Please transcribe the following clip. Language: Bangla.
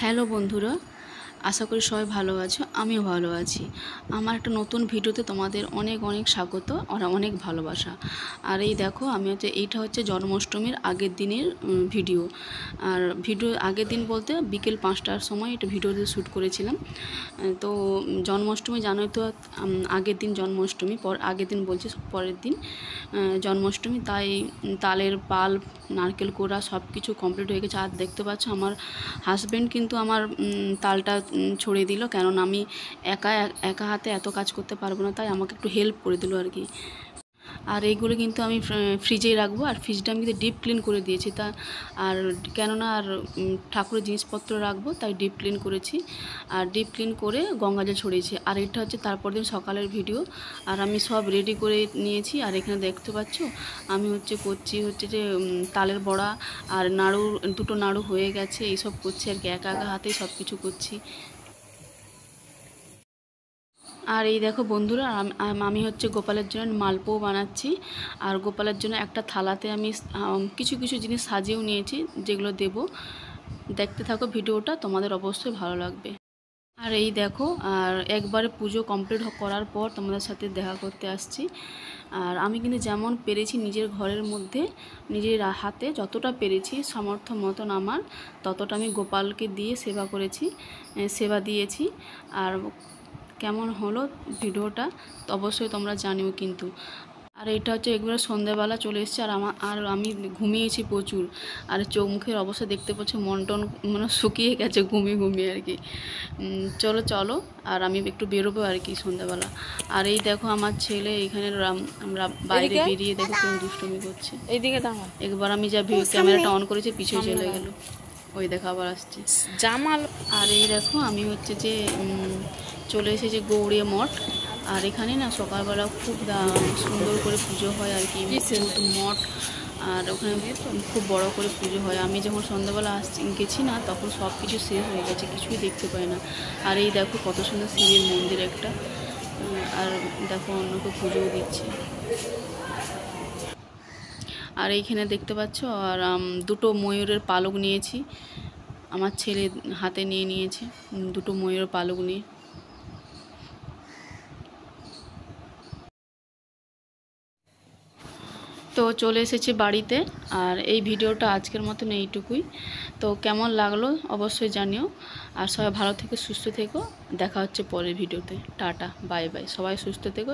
হ্যালো বন্ধুরা, আশা করি সবাই ভালো আছো। আমিও ভালো আছি। আমার একটা নতুন ভিডিওতে তোমাদের অনেক অনেক স্বাগত আর অনেক ভালোবাসা। আর এই দেখো, এইটা হচ্ছে জন্মাষ্টমীর আগের দিনের ভিডিও। আর ভিডিও আগের দিন বলতে বিকেল 5টার সময় এটা ভিডিওতে শ্যুট করেছিলাম। তো জন্মাষ্টমী জানোই তো, আগের দিন জন্মাষ্টমী, আগের দিন বলছি পরের দিন জন্মাষ্টমী। তাই তালের পাল, নারকেল কোড়া সব কিছু কমপ্লিট হয়ে গেছে। আর দেখতে পাচ্ছ আমার হাজব্যান্ড কিন্তু আমার তালটা ছড়িয়ে দিল, কেননা আমি একা হাতে এত কাজ করতে পারবো না, তাই আমাকে একটু হেল্প করে দিল আর কি। আর এইগুলো কিন্তু আমি ফ্রিজেই রাখবো। আর ফ্রিজটা আমি কিন্তু ডিপ ক্লিন করে দিয়েছি, আর কেননা আর ঠাকুরের জিনিসপত্র রাখবো, তাই ডিপ ক্লিন করেছি। আর ডিপ ক্লিন করে গঙ্গা জল ছড়িয়েছি। আর এটা হচ্ছে তারপর দিন সকালের ভিডিও। আর আমি সব রেডি করে নিয়েছি। আর এখানে দেখতে পাচ্ছ আমি করছি যে তালের বড়া আর নাড়ু, দুটো নাড়ু হয়ে গেছে, এইসব করছি আর কি, একা হাতেই সব কিছু করছি। আর এই দেখো বন্ধুরা, আমি গোপালের জন্য মালপোও বানাচ্ছি। আর গোপালের জন্য একটা থালাতে আমি কিছু কিছু জিনিস সাজিয়েও নিয়েছি, যেগুলো দেব। দেখতে থাকো ভিডিওটা, তোমাদের অবশ্যই ভালো লাগবে। আর এই দেখো, আর একবারে পুজো কমপ্লিট করার পর তোমাদের সাথে দেখা করতে আসছি। আর আমি কিন্তু যেমন পেরেছি নিজের ঘরের মধ্যে, নিজের হাতে যতটা পেরেছি সামর্থ্য মতন আমার, ততটা আমি গোপালকে দিয়ে সেবা করেছি, সেবা দিয়েছি। আর কেমন হলো ভিডিওটা অবশ্যই তোমরা জানিও কিন্তু। আর এটা হচ্ছে একবারে সন্ধ্যাবেলা চলে এসেছে। আর আমি ঘুমিয়েছি প্রচুর। আর চোখ মুখের অবস্থা দেখতে পাচ্ছি, মন টন মানে শুকিয়ে গেছে ঘুমিয়ে আর কি। চলো আর আমি একটু বেরোবো আর কি সন্ধ্যাবেলা। আর এই দেখো আমার ছেলে এখানে, আমরা বাইরে বেরিয়ে দেখো কেমন দুষ্টুমি করছে। একবার আমি যা ক্যামেরাটা অন করেছি পিছিয়ে চলে গেল, ওই দেখা আবার আসছে জামাল। আর এই দেখো আমি যে চলে এসেছি গৌড়িয়া মঠ। আর এখানে না সকালবেলা খুব সুন্দর করে পুজো হয় আর কি, মঠ। আর ওখানে খুব বড় করে পুজো হয়। আমি যখন সন্ধ্যাবেলা গেছি না, তখন সব কিছু শেষ হয়ে গেছে, কিছুই দেখতে পাই না। আর এই দেখো কত সুন্দর শিবের মন্দির একটা। আর দেখো অন্যকে পুজোও দিচ্ছে। আর এইখানে দেখতে পাচ্ছ, আর দুটো ময়ূরের পালক নিয়েছি, আমার ছেলে হাতে নিয়েছে দুটো ময়ূরের পালক নিয়ে। তো চলে এসেছি বাড়িতে। আর এই ভিডিওটা আজকের মতন এইটুকুই। তো কেমন লাগলো অবশ্যই জানিও। আর সবাই ভালো থেকো, সুস্থ থেকো। দেখা হচ্ছে পরের ভিডিওতে। Tata, bye bye. সবাই সুস্থ থেকো।